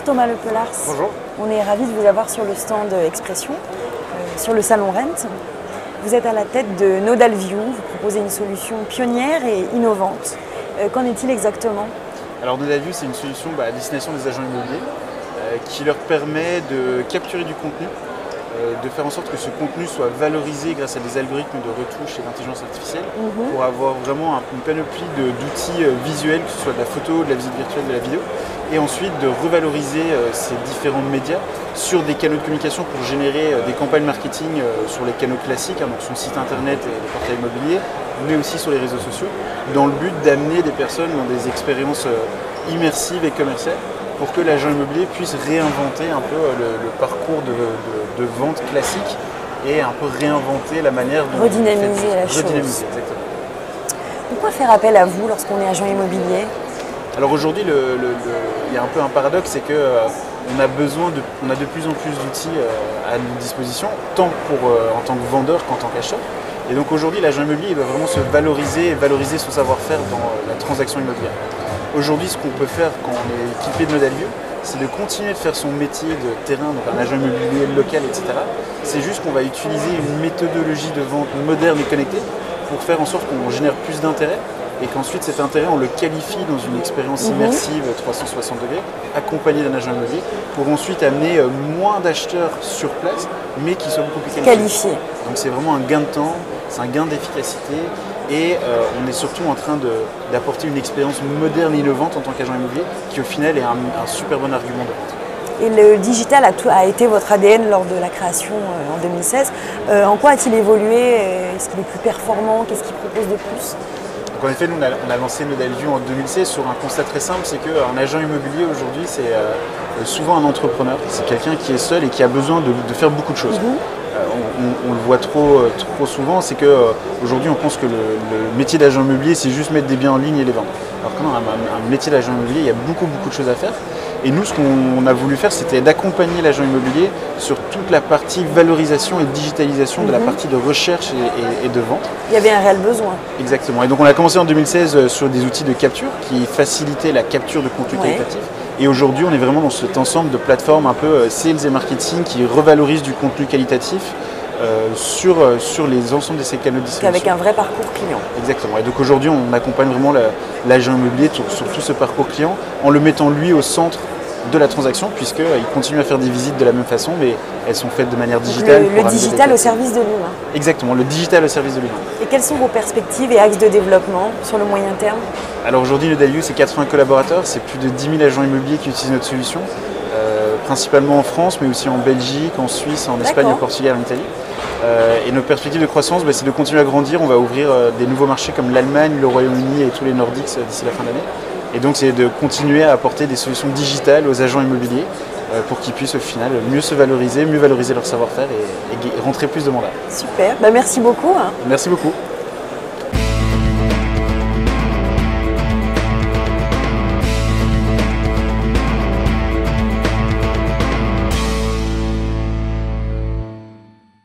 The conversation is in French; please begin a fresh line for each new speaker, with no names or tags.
Thomas Lepelars.
Bonjour.
On est ravis de vous avoir sur le stand Expression, sur le salon Rent. Vous êtes à la tête de Nodalview, vous proposez une solution pionnière et innovante. Qu'en est-il exactement?
Alors Nodalview, c'est une solution à destination des agents immobiliers qui leur permet de capturer du contenu, de faire en sorte que ce contenu soit valorisé grâce à des algorithmes de retouche et d'intelligence artificielle pour avoir vraiment une panoplie d'outils visuels, que ce soit de la photo, de la visite virtuelle, de la vidéo, et ensuite de revaloriser ces différents médias sur des canaux de communication pour générer des campagnes marketing sur les canaux classiques, donc son site internet et les portails immobiliers, mais aussi sur les réseaux sociaux, dans le but d'amener des personnes dans des expériences immersives et commerciales pour que l'agent immobilier puisse réinventer un peu le parcours de vente classique et un peu réinventer la manière de
redynamiser la chose.
Redynamiser, exactement.
Pourquoi faire appel à vous lorsqu'on est agent immobilier?
Alors aujourd'hui, il y a un peu un paradoxe, c'est qu'on a de plus en plus d'outils à notre disposition, tant en tant que vendeur qu'en tant qu'acheteur. Et donc aujourd'hui, l'agent immobilier doit vraiment se valoriser et valoriser son savoir-faire dans la transaction immobilière. Aujourd'hui, ce qu'on peut faire quand on est équipé de Nodalview, c'est de continuer de faire son métier de terrain, donc un agent immobilier local, etc. C'est juste qu'on va utiliser une méthodologie de vente moderne et connectée pour faire en sorte qu'on génère plus d'intérêt et qu'ensuite cet intérêt, on le qualifie dans une expérience immersive 360 degrés, accompagnée d'un agent immobilier, pour ensuite amener moins d'acheteurs sur place, mais qui soient beaucoup plus qualifiés. Donc c'est vraiment un gain de temps, c'est un gain d'efficacité, et on est surtout en train d'apporter une expérience moderne et innovante en tant qu'agent immobilier, qui au final est un super bon argument de vente.
Et le digital a été votre ADN lors de la création en 2016. En quoi a-t-il évolué? Est-ce qu'il est plus performant? Qu'est-ce qu'il propose de plus?
Donc en effet, nous on a lancé Nodalview en 2016 sur un constat très simple, c'est qu'un agent immobilier aujourd'hui c'est souvent un entrepreneur, c'est quelqu'un qui est seul et qui a besoin de faire beaucoup de choses. On le voit trop souvent, c'est qu'aujourd'hui on pense que le métier d'agent immobilier c'est juste mettre des biens en ligne et les vendre. Alors que non, un métier d'agent immobilier, il y a beaucoup de choses à faire. Et nous, ce qu'on a voulu faire, c'était d'accompagner l'agent immobilier sur toute la partie valorisation et digitalisation de la partie de recherche et de vente.
Il y avait un réel besoin.
Exactement. Et donc on a commencé en 2016 sur des outils de capture qui facilitaient la capture de contenu qualitatif. Et aujourd'hui, on est vraiment dans cet ensemble de plateformes un peu sales et marketing qui revalorisent du contenu qualitatif sur les ensembles de ces canaux de distribution.
Avec un vrai parcours client.
Exactement. Et donc aujourd'hui, on accompagne vraiment l'agent immobilier sur tout ce parcours client en le mettant lui au centre de la transaction, puisqu'il continue à faire des visites de la même façon, mais elles sont faites de manière digitale.
Le digital au service de l'humain.
Exactement, le digital au service de l'humain.
Et quelles sont vos perspectives et axes de développement sur le moyen terme?
Alors aujourd'hui, Nodalview, c'est 80 collaborateurs, c'est plus de 10 000 agents immobiliers qui utilisent notre solution, principalement en France, mais aussi en Belgique, en Suisse, en Espagne, au Portugal, en Italie. Et nos perspectives de croissance, c'est de continuer à grandir. On va ouvrir des nouveaux marchés comme l'Allemagne, le Royaume-Uni et tous les Nordiques d'ici la fin d'année. Et donc c'est de continuer à apporter des solutions digitales aux agents immobiliers pour qu'ils puissent au final mieux se valoriser, mieux valoriser leur savoir-faire et rentrer plus de mandats.
Super, merci beaucoup.
Merci beaucoup.